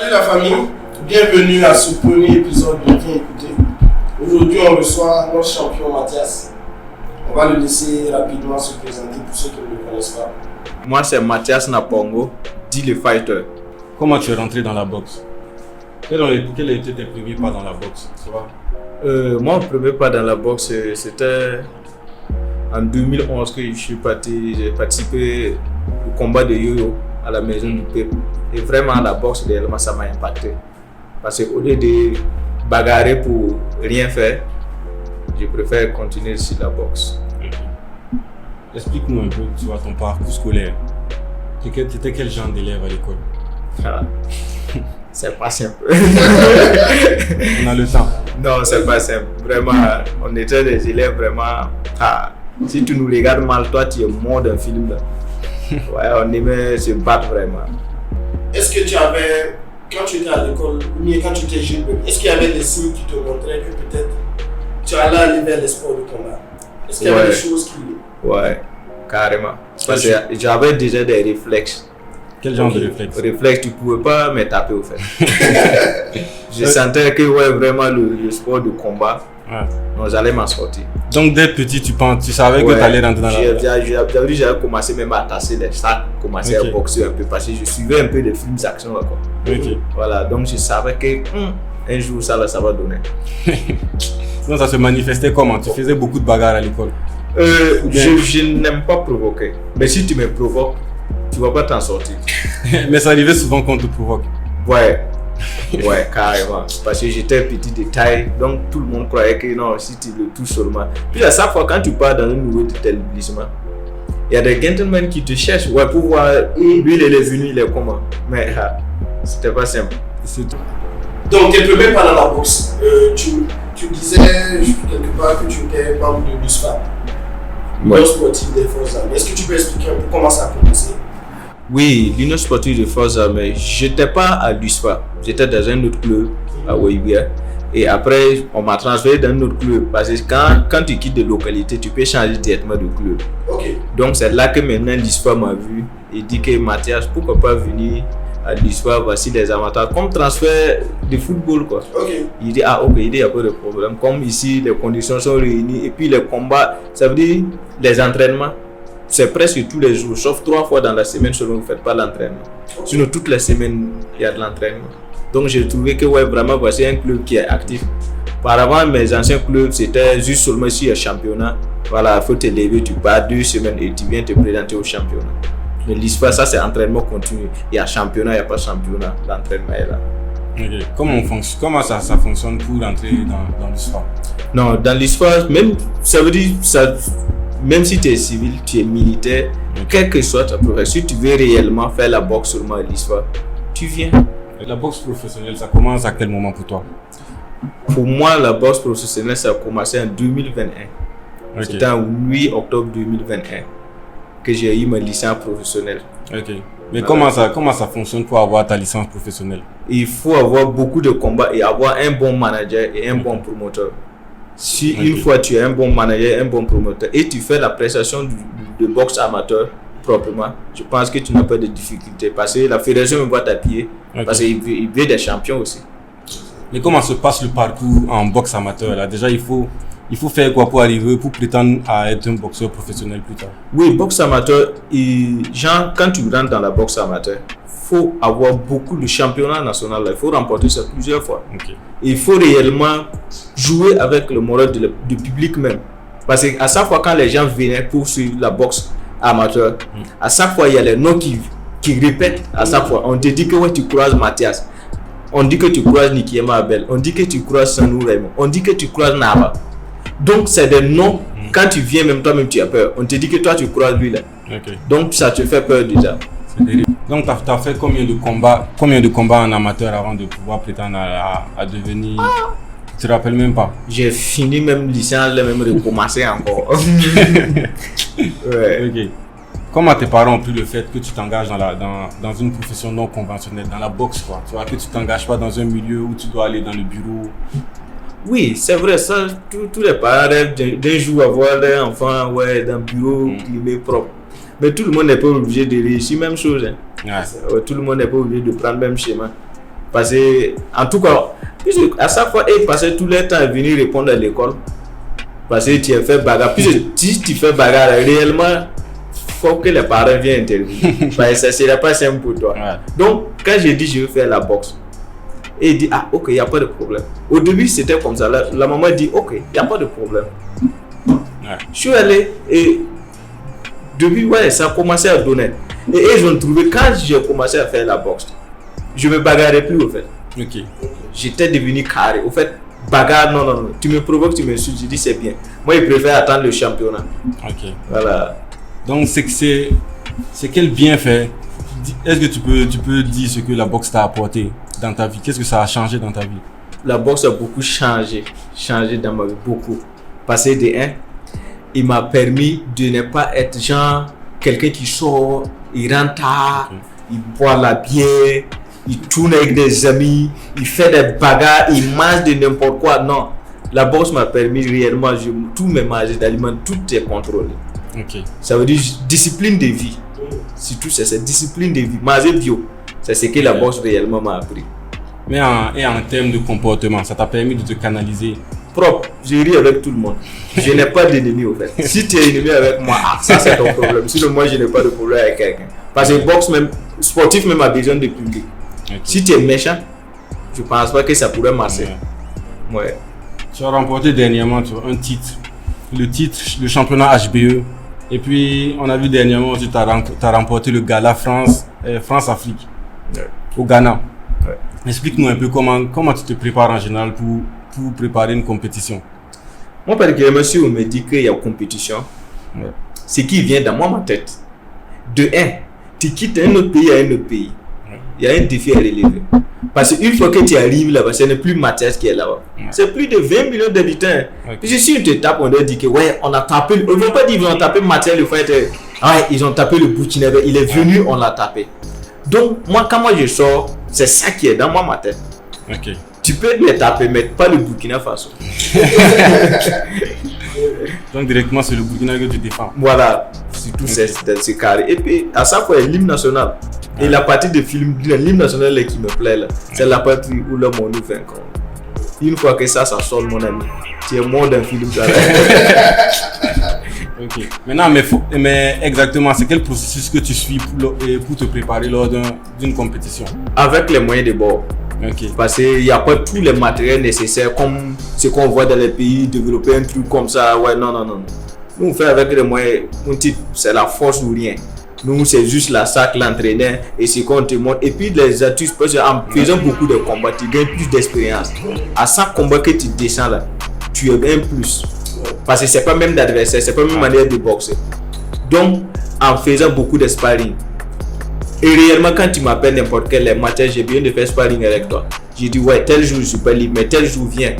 Salut la famille, bienvenue à ce premier épisode de Viens écouter. Aujourd'hui on reçoit notre champion Mathias. On va le laisser rapidement se présenter pour ceux qui ne le connaissent pas. Moi c'est Mathias Napongo, dit le fighter. Comment tu es rentré dans la boxe? Quel a été tes premiers pas dans la boxe? Mon premier pas dans la boxe, c'était en 2011 que j'ai participé au combat de yo-yo à la maison du peuple. Et vraiment la boxe, réellement, ça m'a impacté. Parce qu'au lieu de bagarrer pour rien faire, je préfère continuer sur la boxe. Explique-nous un peu ton parcours scolaire. Tu étais quel genre d'élève à l'école? C'est pas simple. On a le temps. Non, c'est pas simple. Vraiment, on était des élèves vraiment. Si tu nous regardes mal, toi tu es mort d'un film là. Ouais, on aimait se battre vraiment. Est-ce que tu avais, quand tu étais à l'école, ou quand tu étais jeune, est-ce qu'il y avait des signes qui te montraient que peut-être tu allais aller vers les sports de combat? Est-ce qu'il y avait des choses qui... Ouais, carrément. Parce que j'avais déjà des réflexes. Quel genre de réflexe? Réflexe, tu ne pouvais pas me taper au fait. Je sentais que vraiment le sport de combat, donc j'allais m'en sortir. Donc dès petit, tu savais que tu allais rentrer dans la... J'avais commencé même à tasser les sacs, commencer à boxer un peu parce que je suivais un peu des films d'action. Voilà, donc je savais que un jour ça va donner. Donc ça se manifestait comment? Tu faisais beaucoup de bagarres à l'école? Je n'aime pas provoquer, mais si tu me provoques, tu ne vas pas t'en sortir. Mais ça arrivait souvent qu'on te provoque. Ouais, carrément. Parce que j'étais petit de taille, donc tout le monde croyait que non, si tu le touches seulement. Puis à chaque fois, quand tu pars dans un nouveau établissement, il y a des gentlemen qui te cherchent pour voir, lui il est venu, il est comment. Mais c'était pas simple. Donc, tes premiers pas dans la boxe, tu disais quelque part que tu étais membre de l'USFA, l'Union sportive des forces armées. Est-ce que tu peux expliquer un peu comment ça a commencé? Oui, l'Union sportive des forces armées. J'étais pas à l'USFA, j'étais dans un autre club à Ouaïbia. Et après, on m'a transféré dans un autre club. Parce que quand tu quittes des localités, tu peux changer directement de club. Okay. Donc c'est là que maintenant l'USFA m'a vu et dit que Mathias, pourquoi pas venir à l'USFA, voici les avantages. Comme transfert de football quoi. Okay. Il dit il n'y a pas de problème. Comme ici, les conditions sont réunies et puis les combats, ça veut dire les entraînements. C'est presque tous les jours, sauf 3 fois dans la semaine selon vous ne faites pas l'entraînement. Okay. Sinon, toutes les semaines, il y a de l'entraînement. Donc, j'ai trouvé que vraiment, voici un club qui est actif. Auparavant, mes anciens clubs, c'était juste seulement si il y a championnat. Voilà, il faut te lever, tu pars 2 semaines et tu viens te présenter au championnat. Mais l'ISFA, ça c'est entraînement continu. Il y a championnat, il n'y a pas championnat. L'entraînement est là. Okay. Comment ça fonctionne pour entrer dans l'ISFA? Non, dans l'ISFA, même, ça veut dire ça. Même si tu es civil, tu es militaire, quelle que soit ta profession, si tu veux réellement faire la boxe seulement à l'ISFA, tu viens. Et la boxe professionnelle, ça commence à quel moment pour toi? Pour moi, la boxe professionnelle, ça a commencé en 2021. Okay. C'était en 8 octobre 2021 que j'ai eu ma licence professionnelle. Ok. Mais comment ça fonctionne pour avoir ta licence professionnelle? Il faut avoir beaucoup de combats et avoir un bon manager et un bon promoteur. Si une fois tu es un bon manager, un bon promoteur et tu fais la prestation de boxe amateur proprement, je pense que tu n'as pas de difficultés parce que la fédération va t'appuyer parce qu'il veut des champions aussi. Mais comment se passe le parcours en boxe amateur là? Déjà il faut faire quoi pour arriver, pour prétendre à être un boxeur professionnel plus tard? Oui, boxe amateur, quand tu rentres dans la boxe amateur, il faut avoir beaucoup de championnats nationaux, il faut remporter ça plusieurs fois. Okay. Il faut réellement jouer avec le moral du public même. Parce qu'à chaque fois quand les gens venaient pour suivre la boxe amateur, à chaque fois il y a les noms qui répètent à chaque fois. On te dit que tu croises Mathias, on dit que tu croises Nikiema Abel, on dit que tu croises Sanou Raymond, on dit que tu croises Nava. Donc c'est des noms, quand tu viens même toi-même tu as peur. On te dit que toi tu croises lui là. Okay. Donc ça te fait peur déjà. Donc tu as fait combien de combats en amateur avant de pouvoir prétendre à devenir... Tu te rappelles même pas? J'ai fini même licence, j'ai même recommencé encore. Ouais. Okay. Comment tes parents ont pris le fait que tu t'engages dans une profession non conventionnelle, dans la boxe quoi? Tu vois, que tu t'engages pas dans un milieu où tu dois aller dans le bureau? Oui, c'est vrai, ça, tous les parents rêvent d'un jour avoir leur enfant dans le bureau climat propre. Mais tout le monde n'est pas obligé de réussir même chose. Hein. Ouais, tout le monde n'est pas obligé de prendre le même schéma. Parce que, en tout cas, à chaque fois, ils passaient tout leur temps à venir répondre à l'école. Parce que tu as fait bagarre. Puis si tu fais bagarre, réellement, il faut que les parents viennent intervenir. Parce que ça ne serait pas simple pour toi. Ouais. Donc, quand j'ai dit je veux faire la boxe, et il dit ah ok, il n'y a pas de problème. Au début, c'était comme ça. La maman dit ok, il n'y a pas de problème. Ouais. Je suis allé et depuis, ouais, ça a commencé à donner. Et ils ont trouvé, quand j'ai commencé à faire la boxe, je ne me bagarrais plus au fait. Ok. J'étais devenu carré. Au fait, bagarre, non. Tu me provoques, tu me suis. Je dis c'est bien. Moi, je préfère attendre le championnat. Ok. Voilà. Donc c'est quel bienfait? Est-ce que tu peux dire ce que la boxe t'a apporté dans ta vie? Qu'est-ce que ça a changé dans ta vie? La boxe a beaucoup changé dans ma vie, beaucoup. Parce que de un, il m'a permis de ne pas être genre quelqu'un qui sort, il rentre tard, il boit la bière, il tourne avec des amis, il fait des bagarres, il mange de n'importe quoi. Non, la boxe m'a permis réellement, tous mes marges d'aliments, tout est contrôlé. Ok. Ça veut dire discipline de vie. Surtout c'est cette discipline de vie. Manger bio, c'est ce que la boxe réellement m'a appris. Mais en termes de comportement, ça t'a permis de te canaliser? Propre, je ris avec tout le monde. Je n'ai pas d'ennemi au fait. Si tu es ennemi avec moi, ça c'est ton problème. Sinon moi je n'ai pas de problème avec quelqu'un. Parce que boxe même, sportif même a besoin de public. Okay. Si tu es méchant, je ne pense pas que ça pourrait marcher. Ouais. Tu as remporté dernièrement un titre. Le championnat HBE. Et puis on a vu dernièrement tu as remporté le gala France-Afrique au Ghana. Ouais. Explique-nous un peu comment tu te prépares en général pour préparer une compétition. Moi, parce que monsieur me dit qu'il y a compétition, Ouais. ce qui vient dans ma tête. De un, tu quittes un autre pays à un autre pays. Il y a un défi à relever. Parce qu'une fois que tu arrives là-bas, ce n'est plus Mathias qui est là-bas. Ouais. C'est plus de 20 millions d'habitants. Okay. Puis si on te tape, on doit dire que ouais, on a tapé. On ne veut pas dire qu'ils ont tapé Mathias le fait. Ah, ils ont tapé le Burkinabé. Il est venu, on l'a tapé. Donc, moi, quand je sors, c'est ça qui est dans ma tête. Ok. Tu peux les taper, mais pas le Burkina Faso. Donc directement c'est le Burkina que tu défends. Voilà, surtout c'est carré. Et puis à chaque fois, l'hymne national. Et la partie de film, l'hymne national là, qui me plaît là, c'est la partie où là mon nous fait encore. Une fois que ça sort mon ami, tu es mort d'un film. Ok. Maintenant, mais exactement, c'est quel processus que tu suis pour te préparer lors d'une compétition? Avec les moyens de bord. Ok. Parce qu'il n'y a pas tous les matériels nécessaires comme ce qu'on voit dans les pays développer un truc comme ça. Ouais, non. Nous, on fait avec les moyens. C'est la force ou rien. Nous, c'est juste la sac, l'entraîneur et ce qu'on te montre. Et puis, les atouts, parce qu'en faisant beaucoup de combats, tu gagnes plus d'expérience. À chaque combat que tu descends là, tu gagnes plus. Parce que c'est pas même d'adversaire, c'est pas même manière de boxer. Donc, en faisant beaucoup de sparring, et réellement, quand tu m'appelles n'importe quel match, j'ai besoin de faire sparring avec toi. Je dis, ouais, tel jour je suis pas libre, mais tel jour viens.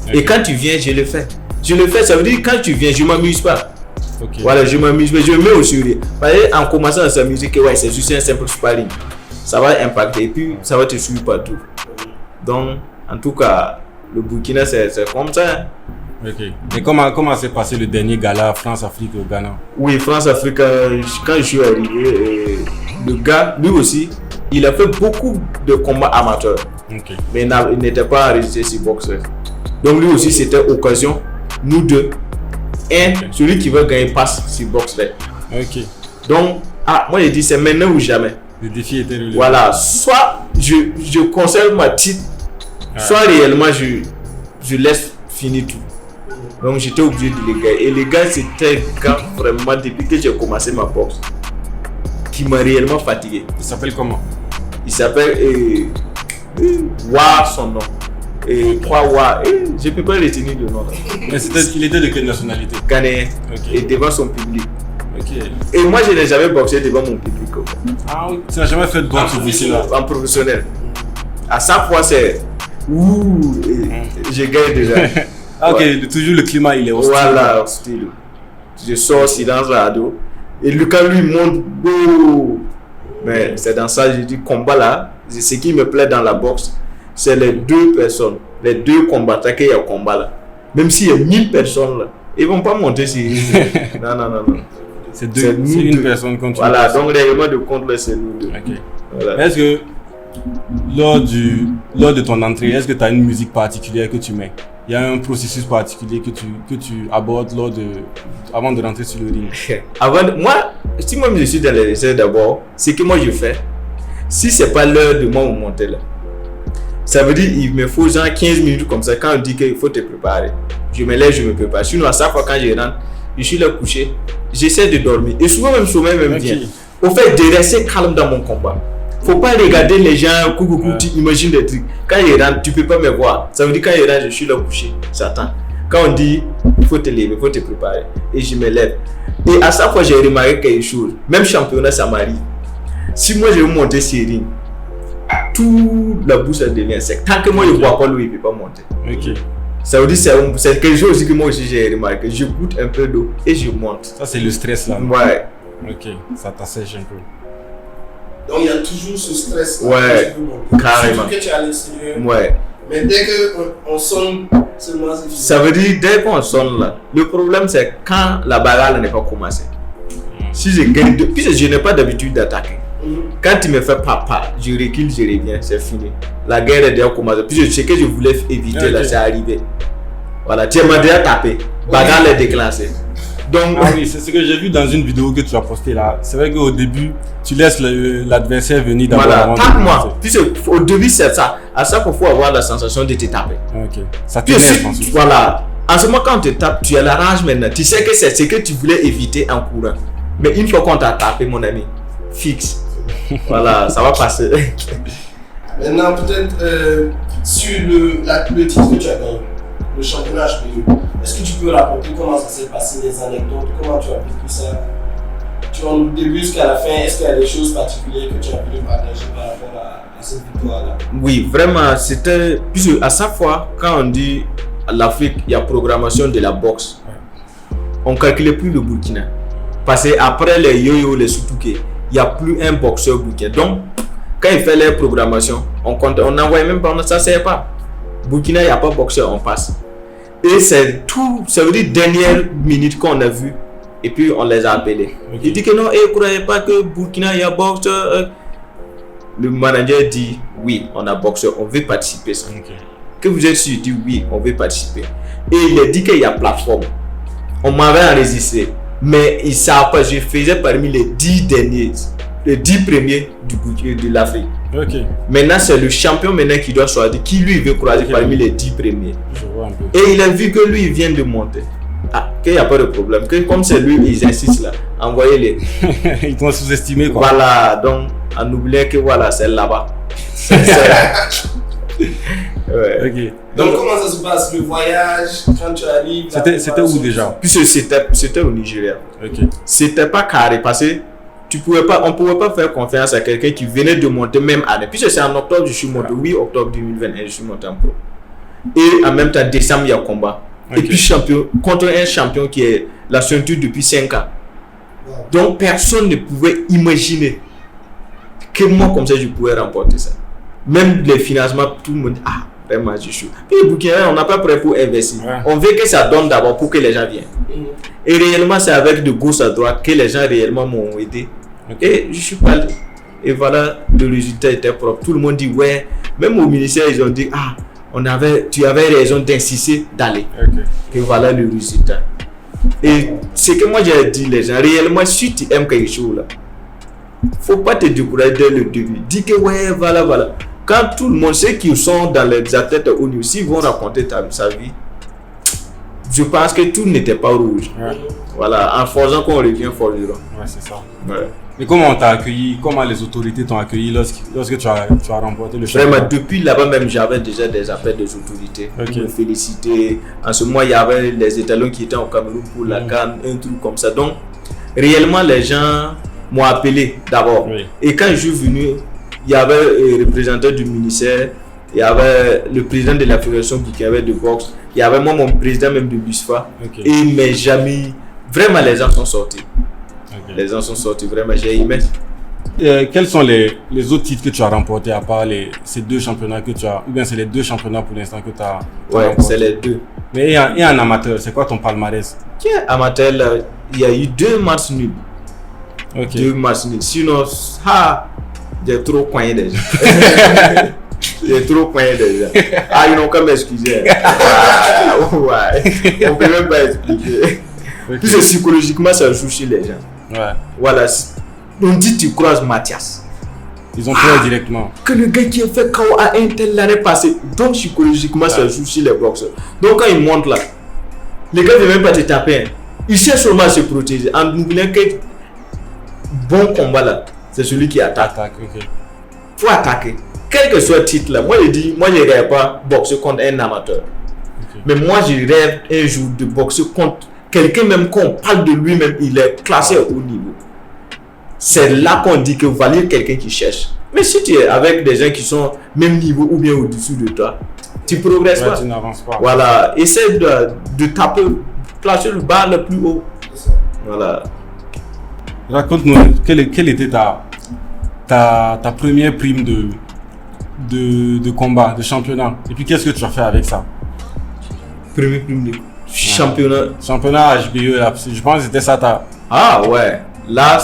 Okay. Et quand tu viens, je le fais. Ça veut dire que quand tu viens, je m'amuse pas. Okay. Voilà, je m'amuse, mais je me mets au sourire. Parce qu'en commençant à s'amuser, que ouais, c'est juste un simple sparring. Ça va impacter et puis ça va te suivre partout. Donc, en tout cas, le Burkina, c'est comme ça. Ok. Et comment s'est passé le dernier gala France-Afrique au Ghana? Oui, France-Afrique, quand je suis arrivé, le gars, lui aussi, il a fait beaucoup de combats amateurs. Okay. Mais il n'était pas enregistré sur boxeur. Donc lui aussi, c'était occasion, nous deux. Celui qui veut gagner passe sur boxeur. Ok. Donc, moi j'ai dit c'est maintenant ou jamais. Le défi était relevé. Voilà, soit je conserve ma titre, soit réellement je laisse finir tout. Donc j'étais obligé de les gagner. Et les gars, c'était un gars vraiment, depuis que j'ai commencé ma boxe, qui m'a réellement fatigué. Il s'appelle comment? Il s'appelle Wa, son nom. Et quoi Wa, je ne peux pas retenir le nom. Mais il était de quelle nationalité? Ghanéen. Okay. Et devant son public. Okay. Et moi, je n'ai jamais boxé devant mon public. Ah oui, tu n'as jamais fait de boxe en professionnel. À chaque fois, c'est je gagne déjà. Ok, ouais. Toujours le climat il est hostile. Voilà, hostile. Je sors silence à ado. Et Lucas lui montre beau. Mais c'est dans ça, je dis combat là. Ce qui me plaît dans la boxe, c'est les deux personnes, les deux combattants qu'il y a au combat là. Même s'il y a 1000 personnes là, ils vont pas monter sur. Non. C'est une personne contre. Voilà, donc les règlements de compte là, c'est nous deux. Ok. Voilà. Est-ce que lors de ton entrée, est-ce que tu as une musique particulière que tu mets? Il y a un processus particulier que tu abordes avant de rentrer sur le ring? Moi, si moi je suis dans les essais d'abord, c'est que moi je fais. Si c'est pas l'heure de moi monter là, ça veut dire il me faut genre 15 minutes comme ça. Quand on dit qu'il faut te préparer, je me lève, je me prépare. Sinon à chaque fois quand je rentre, je suis là couché, j'essaie de dormir. Et souvent même sommeil même vient. Au fait de rester calme dans mon combat. Faut pas regarder les gens, tu imagines des trucs. Quand ils rentrent, tu peux pas me voir. Ça veut dire quand ils rentrent, je suis là couché, j'attends. Quand on dit, il faut te lever, il faut te préparer. Et je me lève. Et à chaque fois, j'ai remarqué quelque chose. Même championnat, ça m'arrive. Si moi, je veux monter sur ring, toute la bouche, ça devient sec. Tant que moi, je ne bois pas l'eau, il ne peut pas monter. Ok. Ça veut dire que c'est quelque chose aussi que moi aussi, j'ai remarqué. Je goûte un peu d'eau et je monte. Ça, c'est le stress là. Ouais. Ok, ça t'assèche un peu. Donc il y a toujours ce stress. Ouais, carrément. Surtout que tu es à l'extérieur. Ouais. Mais dès qu'on sonne, seulement c'est fini. Ça veut dire dès qu'on sonne là, le problème c'est quand la bagarre n'est pas commencée. Si je gagne, puisque je n'ai pas d'habitude d'attaquer. Quand tu me fais papa, je recule, je reviens, c'est fini. La guerre est déjà commencée. Puisque ce que je voulais éviter là, c'est arrivé. Voilà, tu m'as déjà tapé. Bagarre est déclenchée. Donc, ah oui, c'est ce que j'ai vu dans une vidéo que tu as postée là. C'est vrai qu'au début, tu laisses l'adversaire venir d'abord. Voilà, tape-moi. Puisque au début, c'est ça. À chaque fois, il faut avoir la sensation de te taper. Ok. Ça t'énerve ensuite. Voilà. En ce moment, quand on te tape, tu as la rage maintenant. Tu sais que c'est ce que tu voulais éviter en courant. Mais une fois qu'on t'a tapé, mon ami, fixe. Voilà, ça va passer. Maintenant, peut-être sur le titre que tu as gagné, le championnat HBE, est-ce que tu peux raconter comment ça s'est passé, les anecdotes, comment tu as vécu ça? Tu en début jusqu'à la fin, est-ce qu'il y a des choses particulières que tu as voulu partager par rapport à cette victoire-là? Oui, vraiment, c'était. Puisque à chaque fois, quand on dit à l'Afrique, il y a programmation de la boxe, on ne calculait plus le Burkina. Parce qu'après les yo-yo, les soutouké, il n'y a plus un boxeur burkinabé. Donc, quand il fait les programmations, on n'envoie même pas, ça ne sert pas. Burkina, il n'y a pas boxeur, on passe. Et c'est tout, ça veut dire dernière minute qu'on a vu, et puis on les a appelés. Okay. Il dit que non, ne croyez pas que Burkina, il y a boxeur. Le manager dit oui, on a boxeur, on veut participer. Okay. Que vous êtes sûr, il dit oui, on veut participer. Et il a dit qu'il y a plateforme. On m'avait enregistré, mais il ne savait pas, je faisais parmi les 10 derniers, les 10 premiers de l'Afrique. Okay. Maintenant, c'est le champion maintenant qui doit choisir qui lui veut croiser parmi les 10 premiers. Je vois un peu. Et il a vu que lui il vient de monter. Ah, qu'il n'y a pas de problème. Que comme c'est lui, ils insistent là. Envoyez-les. Ils t'ont sous-estimé quoi. Voilà, donc en oubliant que voilà, c'est là-bas. Ouais. Okay. Donc comment ça se passe le voyage quand tu arrives? C'était où déjà? Puisque c'était au Nigeria. Okay. C'était pas carré parce que on pouvait pas faire confiance à quelqu'un qui venait de monter même année. Puisque c'est en octobre je suis monté, 8 octobre 2021 je suis monté en pro. Et en même temps décembre il y a combat. Okay. Et puis champion contre un champion qui est la ceinture depuis 5 ans. Wow. Donc personne ne pouvait imaginer que moi comme ça je pouvais remporter ça. Même les financements, tout le monde dit ah vraiment je suis. Puis le Burkina on n'a pas prêt pour investir. Ouais. On veut que ça donne d'abord pour que les gens viennent. Et réellement c'est avec de gauche à droite que les gens réellement m'ont aidé. Okay. Et je suis pas allé. Et voilà, le résultat était propre. Tout le monde dit ouais. Même au ministère ils ont dit ah tu avais raison d'insister d'aller. Okay. Et voilà le résultat. Et ce que moi j'ai dit les gens réellement si tu aimes quelque chose là, faut pas te décourager dès le début. Dis que ouais voilà. Quand tout le monde sait qu'ils sont dans les athlètes au niveau, s'ils vont raconter sa vie, je pense que tout n'était pas rouge. Ouais. Voilà, en faisant qu'on revient forgeron. Ouais, c'est ça. Ouais. Mais comment on t'a accueilli? Comment les autorités t'ont accueilli lorsque tu as remporté le championnat? Vraiment, depuis là-bas même, j'avais déjà des appels des autorités pour me féliciter. En ce moment, il y avait les étalons qui étaient au Cameroun pour la CAN, un truc comme ça. Donc, réellement, les gens m'ont appelé d'abord. Oui. Et quand je suis venu, il y avait un représentant du ministère, il y avait le président de la fédération qui avait de boxe, il y avait moi, mon président même de l'USFA. Okay. Et mes amis, vraiment les gens sont sortis. Okay. Les gens sont sortis, vraiment, j'ai aimé. Quels sont les autres titres que tu as remportés à part ces 2 championnats que tu as, ou bien c'est les 2 championnats pour l'instant que tu as remportés? C'est les 2. Mais et en amateur, c'est quoi ton palmarès? Amateur, il y a eu 2 matchs nuls. Okay. 2 matchs nuls. Sinon, j'ai trop coigné déjà. J'ai trop poigné déjà. Ah, ils n'ont qu'à m'excuser. Ouais. On peut même pas expliquer. Puis psychologiquement, ça joue chez les gens. Ouais. Voilà. On dit tu croises Mathias. Ils ont peur directement. Que le gars qui a fait KO à un tel l'année passée. Donc psychologiquement, ça joue chez les boxeurs. Donc quand ils montent là, les gars ne veulent même pas te taper. Hein. Ils cherchent seulement à se protéger. En oubliant que bon combat là, c'est celui qui attaque. Ok. Faut attaquer. Quel que soit le titre là, moi je dis, moi je rêve pas boxer contre un amateur. Okay. Mais moi je rêve un jour de boxer contre quelqu'un même qu'on parle de lui-même, il est classé au haut niveau. C'est là qu'on dit que vous valez quelqu'un qui cherche. Mais si tu es avec des gens qui sont même niveau ou bien au-dessus de toi, tu progresses pas. Tu n'avances pas. Voilà, essaie de taper, placer le bas le plus haut. Voilà. Raconte-nous, quelle était ta première prime de combat, de championnat. Et puis qu'est-ce que tu as fait avec ça? Première prime de championnat. Championnat HBE, je pense que c'était ça ta... Ah ouais, là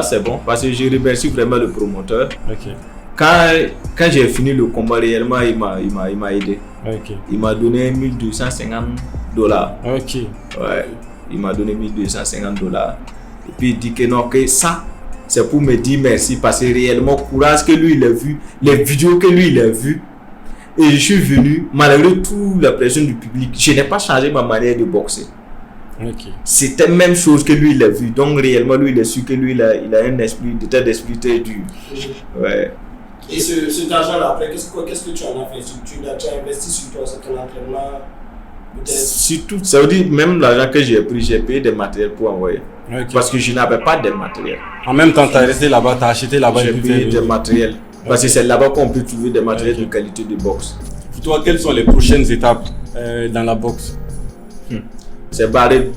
c'est bon parce que je remercie vraiment le promoteur. Ok. Quand j'ai fini le combat réellement, il m'a aidé. Ok. Il m'a donné $1250. Ok. Ouais, il m'a donné $1250. Et puis il dit que non, que ça, c'est pour me dire merci parce que réellement, courage que lui il a vu, les vidéos que lui il a vu. Et je suis venu, malgré toute la pression du public, je n'ai pas changé ma manière de boxer. Okay. C'était la même chose que lui il a vu. Donc réellement, lui il a su que lui il a un esprit, d'état d'esprit très dur. Ouais. Et cet argent-là, après, qu'est-ce que tu en as fait? Tu as investi sur toi, c'est ton entraînement? Surtout, ça veut dire même l'argent que j'ai pris, j'ai payé des matériels pour envoyer. Okay. Parce que je n'avais pas de matériel. En même temps, tu as resté là-bas, tu as acheté là-bas. J'ai payé des matériels. Parce que c'est là-bas qu'on peut trouver des matériels de qualité de boxe. Pour toi, quelles sont les prochaines étapes dans la boxe? C'est barrer,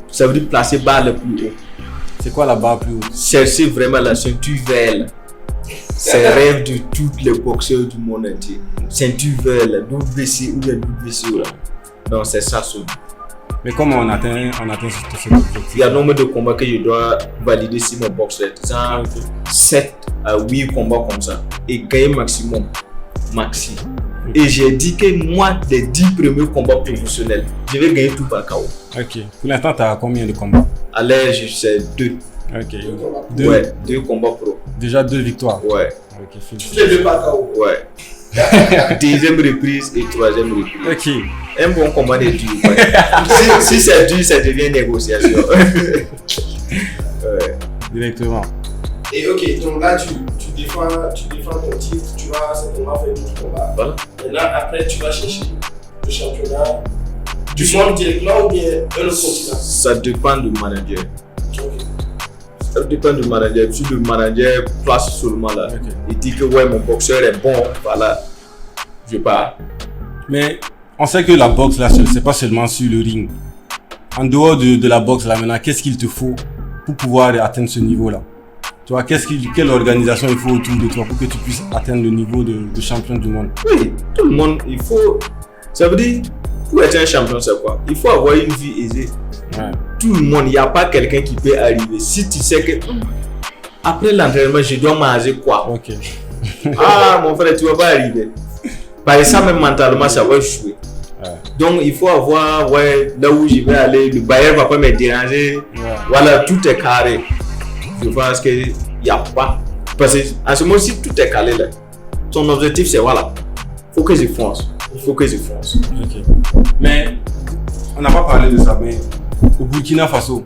ça veut dire placer barre le plus haut. C'est quoi la barre plus haute? Chercher vraiment la ceinture verte. C'est le rêve de tous les boxeurs du monde entier. Ceinture verte, WBC ou bien WBC. Donc c'est ça. Mais comment on atteint cet objectif? Il y a un nombre de combats que je dois valider si mon boxeur. 7 à 8 combats comme ça. Et gagner maximum. Maxi. Et j'ai dit que moi, les 10 premiers combats professionnels, je vais gagner tout par KO. Ok. Pour l'instant, tu as combien de combats? À l'air, c'est 2. Ok. 2 combats pro. Déjà 2 victoires? Ouais. Ok. Toutes les 2 par KO? Ouais. Deuxième reprise et troisième reprise. Ok. Un bon combat de dur. Ouais. si c'est dur, ça devient négociation. Ouais. Directement. Et ok, donc là tu défends ton titre, tu vas certainement faire d'autres combats. Voilà. Maintenant, après, tu vas chercher le championnat du monde directement ou bien un autre continent? Ça dépend du manager. Okay. Ça dépend du manager. Si le manager place seulement là, il dit que ouais, mon boxeur est bon, voilà, je pars. Mais on sait que la boxe là, c'est pas seulement sur le ring. En dehors de la boxe là, maintenant, qu'est-ce qu'il te faut pour pouvoir atteindre ce niveau là? Tu vois, quelle organisation il faut autour de toi pour que tu puisses atteindre le niveau de champion du monde? Oui, tout le monde, il faut. Ça veut dire, pour être un champion, c'est quoi? Il faut avoir une vie aisée. Ouais. Tout le monde, il n'y a pas quelqu'un qui peut arriver. Si tu sais que après l'entraînement, je dois manger quoi? Ok. Ah, mon frère, tu ne vas pas arriver. Par ça, même mentalement, ça va jouer. Ouais. Donc, il faut avoir, ouais, là où je vais aller, le bailleur ne va pas me déranger. Ouais. Voilà, tout est carré. Je pense qu'il n'y a pas. Parce qu'en ce moment-ci, tout est calé là. Son objectif, c'est voilà. Il faut que je fonce. Il faut que je fonce. Ok. Mais, on n'a pas parlé de ça, mais au Burkina Faso,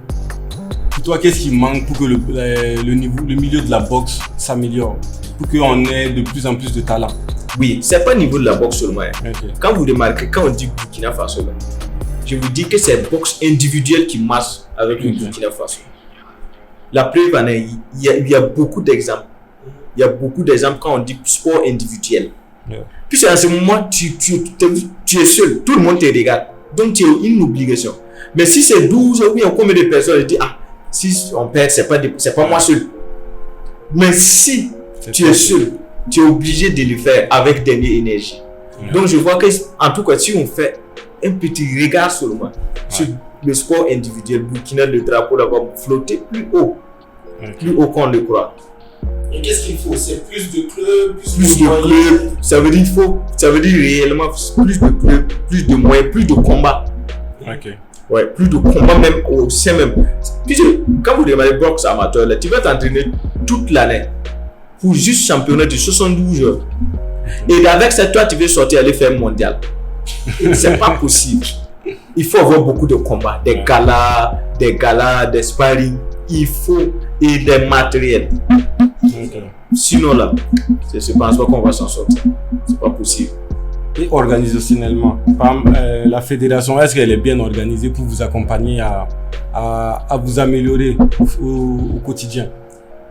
pour toi, qu'est-ce qui manque pour que le milieu de la boxe s'améliore? Pour qu'on ait de plus en plus de talent? Oui, c'est pas au niveau de la boxe seulement. Okay. Quand vous remarquez, quand on dit Burkina Faso, là, je vous dis que c'est la boxe individuelle qui marche avec le Burkina Faso. La preuve en est, il y a beaucoup d'exemples. Il y a beaucoup d'exemples quand on dit sport individuel. Yeah. Puis en ce moment, tu es seul, tout le monde te regarde. Donc tu as une obligation. Mais si c'est 12 ou bien combien de personnes, je dis, ah, si on perd, c'est pas moi seul. Mais si tu es seul, tu es obligé de le faire avec dernière énergie. Yeah. Donc je vois que, en tout cas, si on fait un petit regard seulement sur le sport individuel, Burkina, le drapeau là va flotter plus haut qu'on le croit. Et qu'est-ce qu'il faut? C'est plus de clubs, Plus de clubs, ça veut dire réellement plus de clubs, plus de moyens, plus de combats. Ok. Ouais, plus de combats même au sein même. Puisque quand vous demandez boxe amateur, là, tu vas t'entraîner toute l'année pour juste championnat de 72 heures. Et avec ça, toi, tu veux sortir aller faire mondial. C'est pas possible. Il faut avoir beaucoup de combats, des galas, des sparring. Il faut et des matériels. Ok. Sinon là, je ne pense pas qu'on va s'en sortir. C'est pas possible. Et organisationnellement, par exemple, la fédération, est-ce qu'elle est bien organisée pour vous accompagner à vous améliorer au quotidien?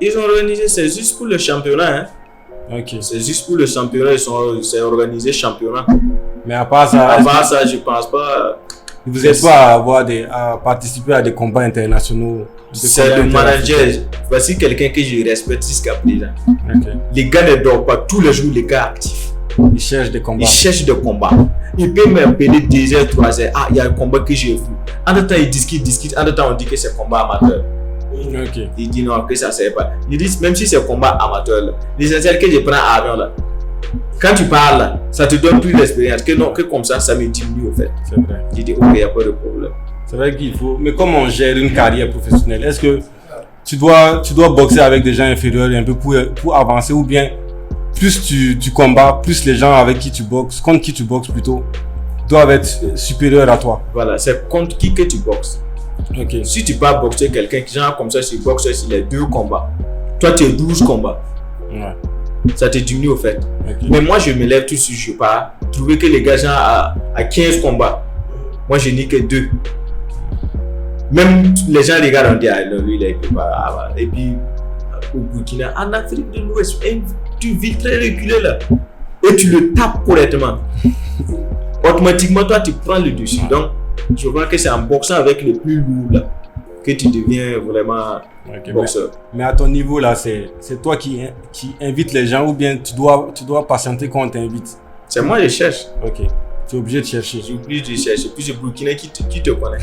Ils ont organisé, c'est juste pour le championnat. Hein. Ok. C'est juste pour le championnat, c'est organisé championnat. Mais à part ça, Je pense pas. vous n'êtes pas à participer à des combats internationaux? C'est le manager. Voici quelqu'un que je respecte jusqu'à présent. Okay. Les gars ne dorment pas tous les jours, les gars actifs. Ils cherchent des combats. Ils cherchent des combats. Ils peuvent m'appeler 2h, 3h. Ah, il y a un combat que j'ai vu. En même temps, ils discutent. En même temps, on dit que c'est combat amateur. Ok. Ils disent non, que ça ne sert pas. Ils disent même si c'est combat amateur, là, l'essentiel que je prends à avion là. Quand tu parles là, ça te donne plus d'expérience. Que comme ça me diminue au fait. C'est vrai. Je dis ok, il n'y a pas de problème. C'est vrai qu'il faut. Mais comment on gère une carrière professionnelle? Est-ce que tu dois boxer avec des gens inférieurs un peu pour avancer, ou bien plus tu combats, plus les gens avec qui tu boxes, contre qui tu boxes plutôt, doivent être supérieurs à toi? Voilà, c'est contre qui que tu boxes. Ok. Si tu peux boxer quelqu'un qui genre comme ça, si tu boxes sur les 2 combats, toi tu es 12 combats. Ouais. Ça te diminue au fait. Okay. Mais moi je me lève tout de suite, je pars. Trouver que les gars genre à 15 combats, moi je n'ai que 2. Même les gens regardent, on dit ah non, lui il est pas. Et puis au Burkina, en Afrique de l'Ouest, tu vis très reculé là. Et tu le tapes correctement. Automatiquement toi tu prends le dessus. Donc je vois que c'est en boxant avec les plus lourds là que tu deviens vraiment boxeur. Mais à ton niveau là, c'est toi qui invite les gens, ou bien tu dois patienter quand on t'invite? C'est moi je cherche. Ok. Tu es obligé de chercher. Je suis obligé de chercher. Puis c'est Burkina qui te connaît.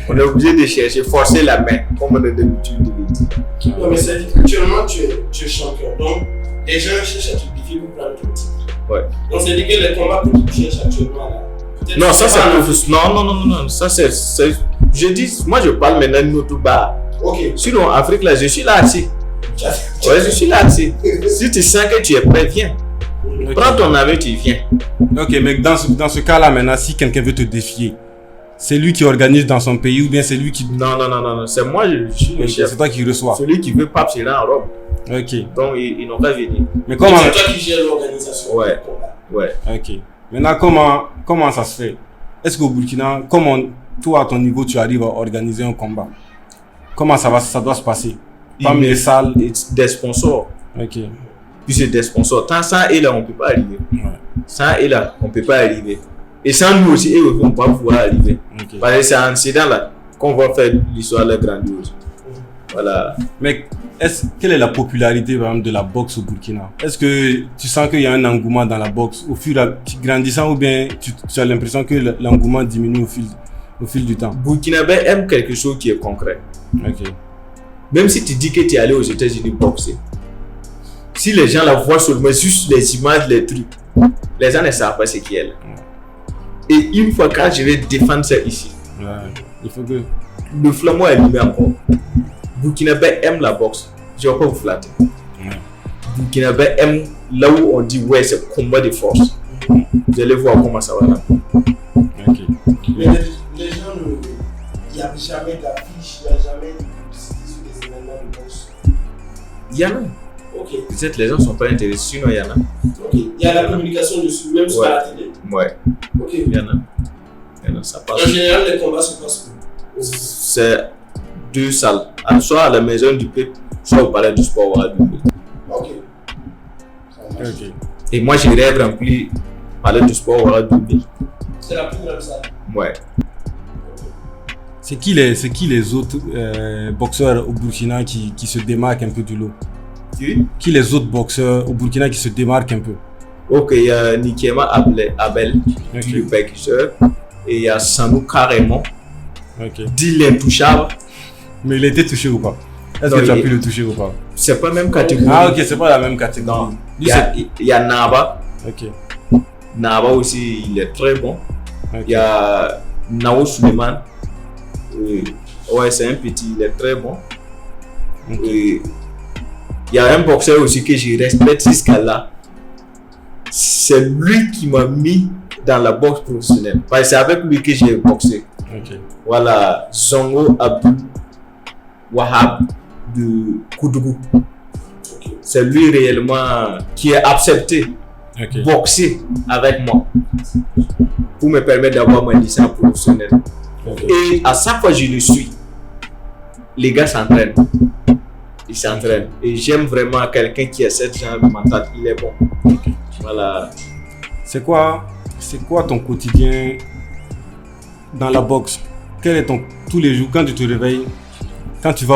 On est obligé de chercher, forcer la main, comme on a d'habitude de le dire. Non, mais c'est actuellement tu es champion. Donc, les gens cherchent à te défier pour prendre ton titre. Ouais. Donc, c'est dire que les combats que tu cherches actuellement là. Non, ça c'est professionnel. Non. Ça c'est. Je dis, moi je parle maintenant de notre bas. Ok. Sinon, en Afrique là, je suis là assis. Ouais, je suis là assis. Si tu sens que tu es prêt, viens. Okay. Prends ton avion, tu viens. Ok, mais dans ce cas-là, maintenant, si quelqu'un veut te défier, c'est lui qui organise dans son pays, ou bien c'est lui qui... Non. C'est moi, je suis le chef. C'est toi qui reçois. Celui qui veut pas, c'est là en robe. Ok. Donc, ils n'ont pas venir. Mais comment... C'est toi qui gères l'organisation. Ouais. Ok. Maintenant, comment ça se fait? Est-ce qu'au Burkina, comment toi, à ton niveau, tu arrives à organiser un combat? Comment ça doit se passer? Comme les salles? Des sponsors. Ok. Puis c'est des sponsors. Sans et là, on ne peut pas arriver. Ouais. Sans et là, on ne peut pas arriver. Et sans nous aussi, eux, on ne peut pas pouvoir arriver. Okay. Parce que c'est en dedans là qu'on va faire l'histoire de grandiose. Voilà. Mais quelle est la popularité par exemple, de la boxe au Burkina? Est-ce que tu sens qu'il y a un engouement dans la boxe au fur et à mesure grandissant, ou bien tu as l'impression que l'engouement diminue au fil du temps? Burkinabé aime quelque chose qui est concret. Ok. Même si tu dis que tu es allé aux États-Unis boxer, si les gens la voient seulement juste les images, les trucs, les gens ne savent pas ce qu'il y a là. Et une fois quand je vais défendre ça ici, il faut que le flambeau est allumé encore. Burkinabé aime la boxe. Je ne vais pas vous flatter. Burkinabé aime là où on dit ouais, c'est combat de force. Vous allez voir comment ça va là. Ok. Mais les gens, il n'y a jamais d'affiche, il n'y a jamais de publicité sur des événements de boxe. Il y en a. Ok. Peut-être les gens ne sont pas intéressés, sinon il y en a. Ok. Il y a la communication dessus, même sur la télé. Ouais. Ok. Il y en a. Ça passe. En général, les combats se passent où? C'est 2 salles. Soit à la maison du peuple, soit au palais du sport. Ok. Ok. Et moi, je rêve rempli palais du sport. C'est la plus grande salle. Ouais. C'est qui les autres boxeurs au Burkina qui se démarquent un peu du lot? Qui les autres boxeurs au Burkina qui se démarquent un peu? Ok, il y a Nikema Abel, le boxeur. Et il y a Sanou Carrément, Ok. dit l'intouchable. Mais il a été touché ou pas? Est-ce que tu as pu le toucher ou pas? C'est pas la même catégorie. Ah, ok, c'est pas la même catégorie. Non. Il y a Naba. Ok. Naba aussi, il est très bon. Ok. Il y a Nao Suleiman. Ouais, c'est un petit, il est très bon. Ok. Il y a un boxeur aussi que je respecte jusqu'à là. C'est lui qui m'a mis dans la boxe professionnelle. Parce que c'est avec lui que j'ai boxé. Ok. Voilà, Zongo Abdou Wahab de Koudougou. C'est lui réellement qui a accepté Ok. boxer avec moi pour me permettre d'avoir ma licence professionnelle. Ok. Et à chaque fois que je le suis, les gars s'entraînent. Ils s'entraînent. Et j'aime vraiment quelqu'un qui a cette genre de mental. Il est bon. Ok. Voilà. C'est quoi ton quotidien dans la boxe? Quel est tous les jours quand tu te réveilles, quand tu vas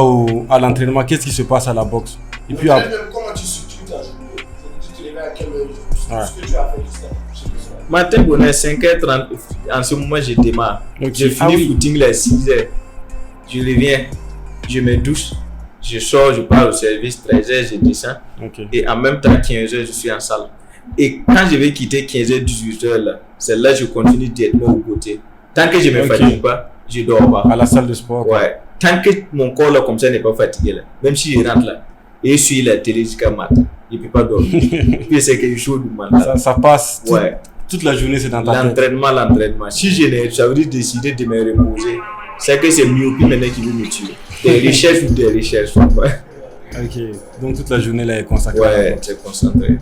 à l'entraînement, qu'est-ce qui se passe à la boxe? Et puis Comment tu structures ta journée? Tu te réveilles à quelle heure? Ce que tu as fait jusqu'à Matin, on est 5h30. En ce moment, je démarre. Ok. Je finis footing les 6h. Je reviens, je me douche, je sors, je pars au service, 13h, je descends. Ok. Et en même temps, 15h, je suis en salle. Et quand je vais quitter 15h, 18h, là, c'est là que je continue directement au côté. Tant que je ne me fatigue pas, je dors pas. À la salle de sport. Quoi. Ouais. Tant que mon corps là, comme ça n'est pas fatigué, là, même si je rentre là, et je suis la télé jusqu'à matin, je ne peux pas dormir. Puis c'est quelque chose de mental. Ça passe. Ouais. Toute la journée, c'est dans ta tête. L'entraînement. Si je n'ai, ça veut dire décider de me reposer, c'est que c'est myopie maintenant qui veut me tuer. Des recherches ou des recherches. Ouais. Ok. Donc toute la journée là est consacrée. à la Ouais, boxe. c'est concentré.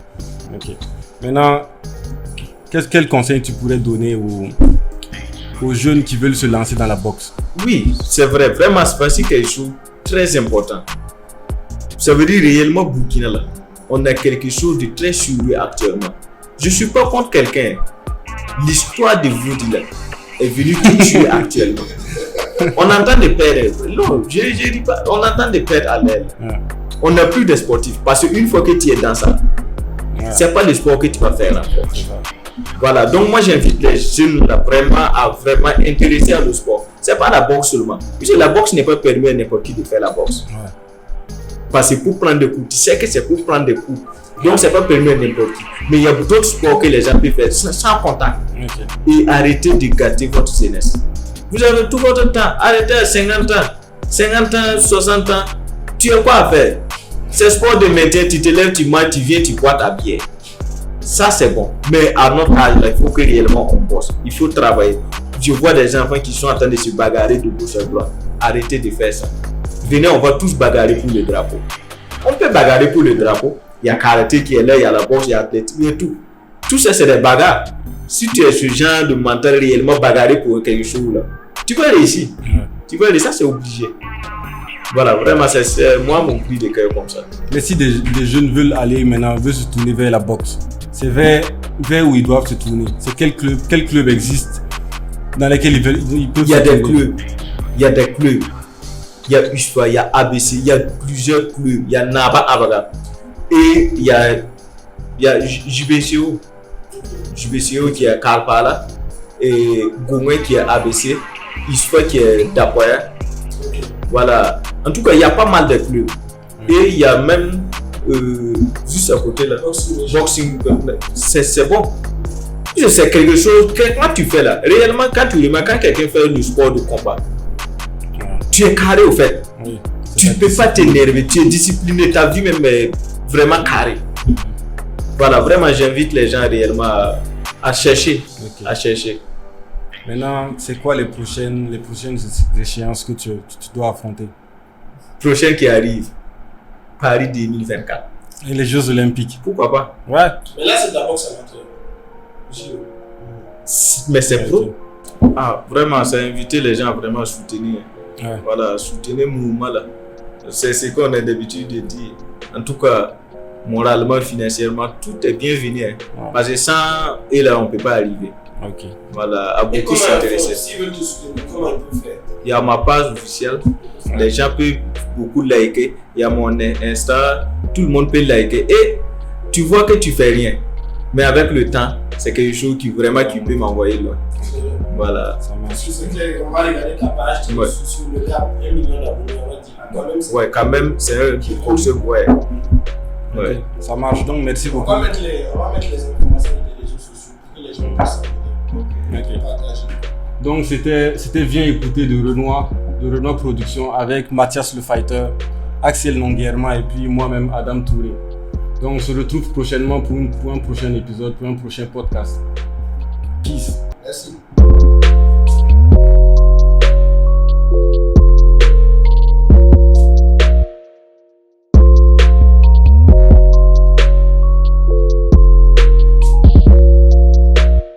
Ok. Maintenant, quel conseil tu pourrais donner aux jeunes qui veulent se lancer dans la boxe? Oui, c'est vrai. Vraiment, c'est quelque chose de très important. Ça veut dire réellement Burkina là, on a quelque chose de très sérieux actuellement. Je ne suis pas contre quelqu'un. L'histoire de vous là est venue tout tuer actuellement. On entend des perdre. Non, je dis pas. On entend des perdre à l'aile. Ouais. On n'a plus de sportifs. Parce qu'une fois que tu es dans ça, c'est pas le sport que tu vas faire encore. Voilà, donc moi j'invite les jeunes là, vraiment à vraiment intéresser à le sport. C'est pas la boxe seulement. Puisque la boxe n'est pas permis à n'importe qui de faire la boxe. Ouais. Parce que pour prendre des coups, tu sais que c'est pour prendre des coups. Donc c'est pas permis à n'importe qui. Mais il y a d'autres sports que les gens peuvent faire sans contact. Ok. Et arrêtez de gâter votre jeunesse. Vous avez tout votre temps. Arrêtez à 50 ans. 50 ans, 60 ans. Tu as quoi à faire? C'est sport de maintien, tu te lèves, tu manges, tu viens, tu bois ta bière. Ça c'est bon. Mais à notre âge, il faut que réellement on bosse. Il faut travailler. Je vois des enfants qui sont en train de se bagarrer de gauche à droite. Arrêtez de faire ça. Venez, on va tous bagarrer pour le drapeau. On peut bagarrer pour le drapeau. Il y a karaté qui est là, il y a la boxe, il y a l'athlétisme, il y a tout. Tout ça c'est des bagarres. Si tu es ce genre de mental réellement bagarrer pour quelque chose là, tu vas réussir. Ouais. Tu vas réussir, ça c'est obligé. Voilà, vraiment c'est moi mon cri de cœur comme ça. Mais si des jeunes veulent se tourner vers la boxe, c'est vers où ils doivent se tourner. C'est quel club existe dans lesquels ils peuvent Il y a se des tourner? clubs. Il y a des clubs. Il y a USFA, il y a ABC, il y a plusieurs clubs. Il y a Naba Abaga. Et il y a JBCO. JBCO qui est Karpala. Et Gomé qui est ABC. USFA qui est Dapoya. Voilà. En tout cas, il y a pas mal de clubs. Et il y a même juste à côté là, boxing. C'est bon. C'est quelque chose que quand tu fais là, réellement quand quand quelqu'un fait du sport de combat, tu es carré au fait. Oui, tu ne peux pas t'énerver, tu es discipliné, ta vie même est vraiment carrée. Voilà, vraiment j'invite les gens réellement à chercher. Ok. À chercher. Maintenant, c'est quoi les prochaines échéances que tu dois affronter? Prochain qui arrive, Paris 2024. Et les Jeux Olympiques? Pourquoi pas? Ouais. Mais là, c'est de la boxe amateur. Mais c'est Ok. pro. Ah, vraiment, c'est inviter les gens à vraiment soutenir. Ouais. Voilà, soutenir le mouvement là. C'est ce qu'on a l'habitude de dire. En tout cas, moralement, financièrement, tout est bienvenu. Hein. Ouais. Parce que sans eux là, on ne peut pas arriver. Ok. Voilà, à Et beaucoup comment ils font? s'intéresser. S'ils veulent te soutenir, comment ils peuvent faire? Il y a ma page officielle. Ouais. Les gens peuvent beaucoup liker. Il y a mon Insta. Tout le monde peut liker. Et tu vois que tu fais rien. Mais avec le temps, c'est quelque chose qui vraiment qui peut m'envoyer loin. Voilà. Ça marche. C'est clair, on va regarder ta page sur le cap 1 million d'abonnés, on va dire quand même. Ouais, quand même, c'est un qui course, ouais. Ok, ça marche, donc merci beaucoup. On va mettre les informations des réseaux sociaux pour que les gens puissent partager. Donc c'était Viens écouter de Renoir Production avec Mathias le Fighter, Axel Longuerma et puis moi-même Adam Touré. Donc on se retrouve prochainement pour un prochain épisode, pour un prochain podcast. Peace. Merci.